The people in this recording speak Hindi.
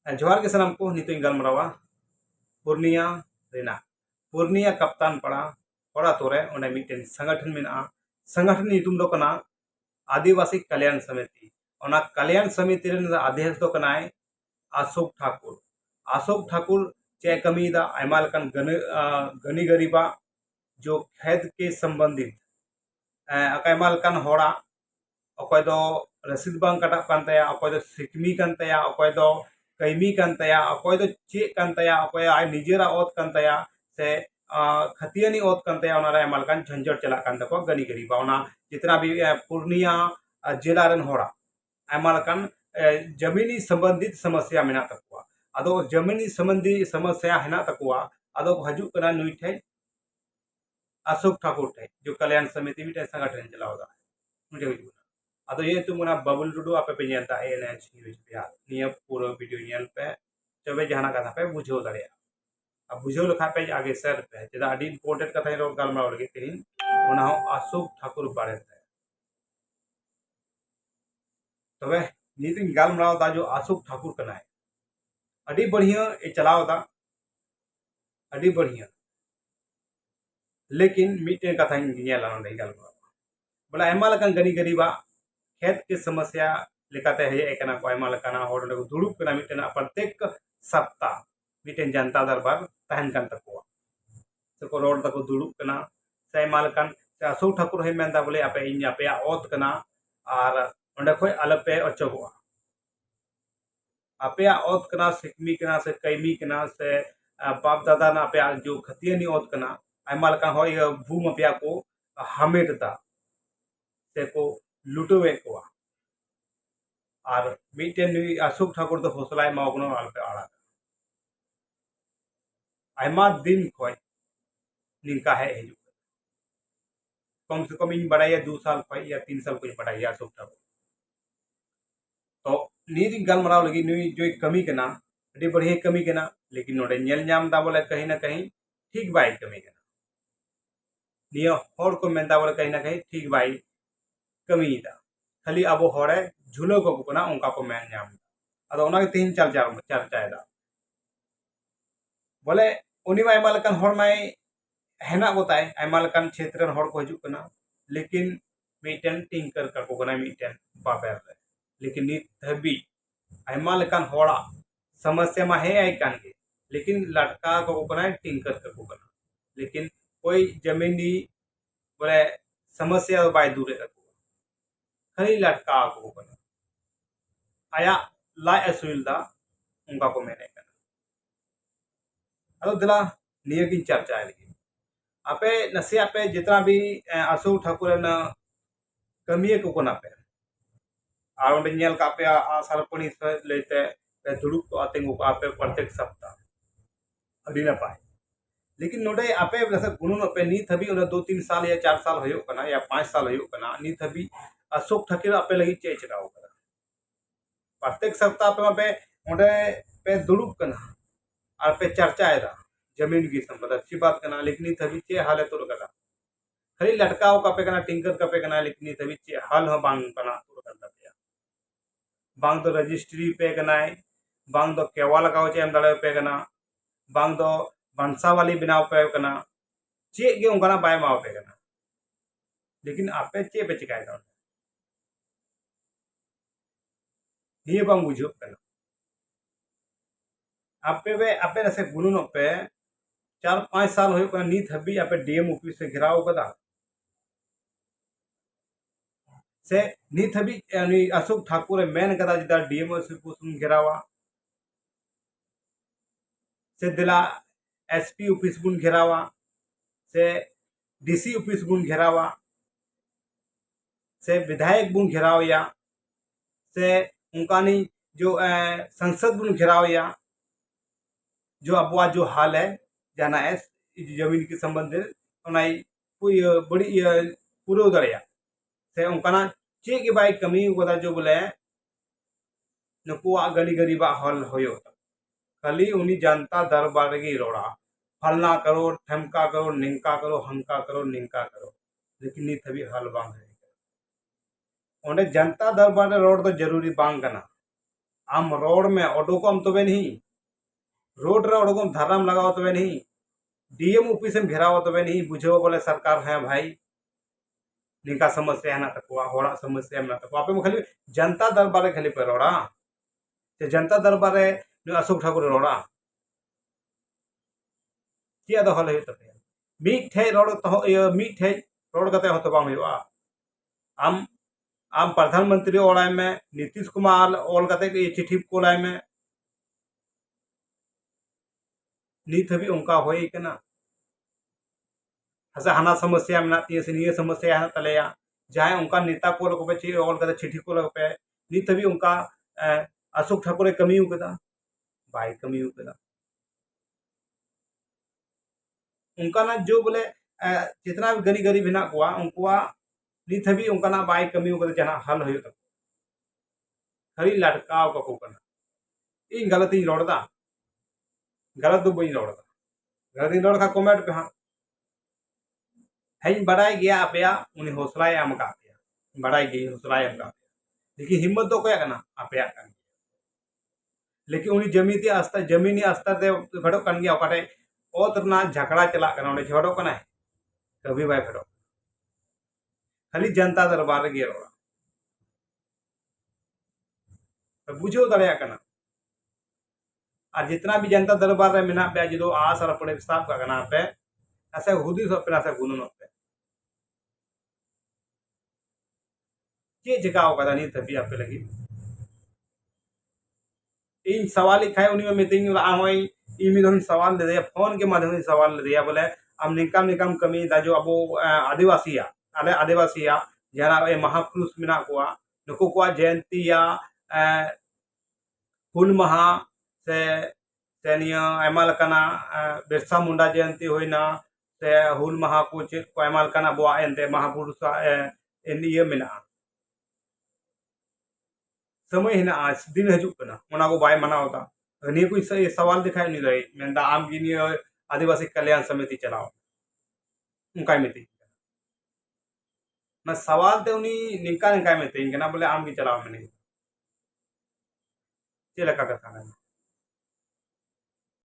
जोहार के सलाम को नितो गलमरावा पूर्णिया रेना पूर्णिया कप्तान पड़ा तोरे ओंडे मिटेन संगठन मेना संगठन नितुम दो कना आदिवासी कल्याण समिति ओना कल्याण समिति रेन अध्यक्ष दो कनाय अशोक ठाकुर चे कमीदा आयमा लकन गनी गरीबा जो खेत के संबंधित आयमा लकन होड़ा अकोय दो रसीद बांग कटा कान तया अकोय दो सिकमी कान तया अकोय दो कैमी कान तया अकोय दो चे कान तया अकोय आय निजेरा ओत कान तया से खतियानी ओत कान तया ओना रे मालकान झंझट चला कान तको गनी गरीबा ओना जितना भी पूर्णिया जिला रन होड़ा आयमा लकन जमीनी संबंधित समस्या मेना तकवा अदो जमीनी संबंधी समस्या हेना तकवा अदो हजू कना नुई ठे अशोक ठाकुर ठे जो कल्याण समिति मिटे संगठन चलावदा मुझे हुई अदो ये तुमना बबुल टुडू आपे पे नेता एनएच न्यूज बिहार निया पूरा वीडियो नेल पे तबे जहाना कथा पे बुझो दड़िया अब बुझो लखा पे आगे सर पे जेदा अडी इंपोर्टेंट कथा रो गलमा लगे तीन ओना अशोक ठाकुर बारे ते तबे नीतिन गलमा दा जो अशोक ठाकुर कना है अडी बढ़िया ए चलाव दा अडी बढ़िया लेकिन मीटे कथा नेला नडे गलमा बोला एमा लकन गनी गरीबा खेत के समस्या लेकाते हे एकना को आयमा लकाना होड़ को दुड़ुब कना मिटेन प्रत्येक सप्ताह मिटेन जनता दरबार तहन कान तको से को रोड तको दुड़ुब कना से आयमा लकान से अशोक ठाकुर हे मेंदा बोले आपे इन आपे ओत कना और ओंडे खोय अलपे अचोगवा आपे ओत कना सिकमी कना से कैमी कना से बाप दादा ना आपे जो खतियानी ओत कना आयमा लकान होय भूम आपे को हमेटदा से को लुटवे को और मिटेन अशोक ठाकुर तो हौसला मावकनो आलपे आड़ा आयमा दिन खोय निंका है हिजू कम से कम इन बड़ाई 2 साल खोय या 3 साल कोई बड़ाई अशोक ठाकुर तो नी गलमराव लगी नुई जो कमी कना अड़ी बढ़िया कमी कना लेकिन नोडे नेल नाम दा बोले कहीं ना कहीं ठीक बाई कमी कना नियो होड़ को मेंदा बोले कहीं ना कहीं ठीक बाई कमी दा खाली अब होड़े झुलो को कना उनका को मेन नाम अदो ओना के तीन चर्चा दा बोले उनी मा आयमा लकन होड़ माय हेना गोताय आयमा लकन क्षेत्र होड़ को हजू कना लेकिन मिटेन टिंकर का को कना मिटेन बाबेर रे लेकिन नित धबी आयमा लकन होड़ा समस्या मा है आई कान के लेकिन लटका को कना टिंकर का को कना लेकिन कोई जमीनी बोले समस्या बाय दूरे का खाली लटका को कना आया लाय असुल दा उनका को मेने कना अदो दिला निया की चर्चा है लेकिन आपे नसे आपे जितना भी अशोक ठाकुर न कमिए को कना पे और ओंडे नेल का पे सरपणी लेते दुड़ुब को आतेंगो को आपे प्रत्येक सप्ताह अभी ना पाए लेकिन नोडे आपे जैसे गुणन पे नीत हबी ओना 2-3 साल या 4 साल होयो कना या 5 साल होयो कना नीत हबी अशोक ठाकुर आपे लगी चे चलाओ कना प्रत्येक सप्ताह पे ओंडे पे दुड़ुब कना और पे चर्चा है जमीन की संबंध अच्छी बात करना लेकिन नीत हबी चे हाल है तो कना खाली लटकाओ का पे कना टिंकर का पे कना लेकिन नीत हबी चे हाल हो बांग कना तो करता बांग तो रजिस्ट्री पे कना बांग तो केवा लगाओ चे एम दाड़े पे कना बांग तो बंसा वाली बनाव पे कना चे गे उनका बाय माव पे कना लेकिन आपे चे पे चिकाय दा निये बांग बुझो कना आपे से गुनुन पे 4-5 साल हो कना नीत हबी आपे डीएम ऑफिस से घेराव कदा से नीत हबी यानी अशोक ठाकुर मेन कदा जिदा डीएम ऑफिस को घेरावा से दिला एसपी ऑफिस बुन घेरावा से डीसी ऑफिस बुन घेरावा से विधायक बुन घेराव या से उनकानी जो संसद बुन घेराव या जो अबुआ जो हाल है जाना है जमीन के संबंधित कोई बड़ी पूरा दड़िया से उनका चे के बाई कमी गोदा जो बोले नुकुआ गली गरीबा हल होयो खाली उनी जनता दरबार की रोड़ा फलना करो ठमका करो निंका करो हमका करो निंका करो लेकिन नीत हबी हल बांग है ओंडे जनता दरबार रोड तो जरूरी बांग कना आम रोड में ओडोकम तबे नहीं रोड रे ओडोकम धरनाम लगाओ तबे नहीं डीएम ऑफिस में घेराव तबे नहीं बुझो बोले सरकार है भाई निका समस्या है तकवा होड़ा समस्या में तकवा आपे खाली जनता दरबार खाली पे रोड़ा से जनता दरबार अशोक ठाकुर रोड़ा चे दो हल तपे मीठे रोड तो मीठे रोड कते होतो बांग हुआ आम आम प्रधानमंत्री ओड़ाय में नीतीश कुमार ओल कते के चिट्ठी कोलाय में नीत हबी उनका होई कना हसा हाना समस्या में तीय से निये समस्या है तलेया जहां उनका नेता को लोग पे ची ओल कते चिट्ठी को लोग पे नीत हबी उनका अशोक ठाकुर कमी उकदा बाय कमी उकदा उनका जो बोले जितना भी गरीब गरीब हेना कोआ उनकुआ नीत हबी उनका बाय कमी उकदा जना हल होय तक खाली लटकाव को कना इन गलत इन रोड़दा गलत दो बई रोड़दा गलत इन रोड़ का कमेंट पे हां हई बड़ाई गया आपया उनी हौसला एम का आपया बड़ाई गई हौसला एम का लेकिन हिम्मत तो कोया कना आपया कन लेकिन उनी जमीनी स्तर ते घड़ो कन गया ओकाटे ओतना झगड़ा चला कना ओने झगड़ो कना कभी बाय फेडो खाली जनता दरबार गे रोड़ा तो बुझो दड़या कना और जितना भी जनता दरबार रे मेना पे जो आस और पड़े साफ का कना पे ऐसे हुदिस पे ऐसे गुनुन पे चे जगह का नहीं तभी आप लगी इन सवाल खाए उन्हीं में मीटिंग आमई इमी धोनी सवाल दे दिया फोन के माध्यम से सवाल दे दिया बोले हम निकम निकम कमी दा जो अबो आदिवासी आले आदिवासी जरा ए महापुरुष मेना कोआ नुको कोआ जयंती या हुल महा से निया आयमा लकाना बिरसा मुंडा जयंती होइना से हुल महा को चेत को आयमा लकाना बो एंते महापुरुष इन ये मेना समय हेना आज दिन हजुक कना ओना को बाय मनावता निये कोई सवाल दिखाई नहीं रही मेंदा आम की निये आदिवासी कल्याण समिति चलाओ उनका मिति मैं सवाल ते उनी निका निका मिति कना बोले आम की चलाओ में नहीं चेला का कथा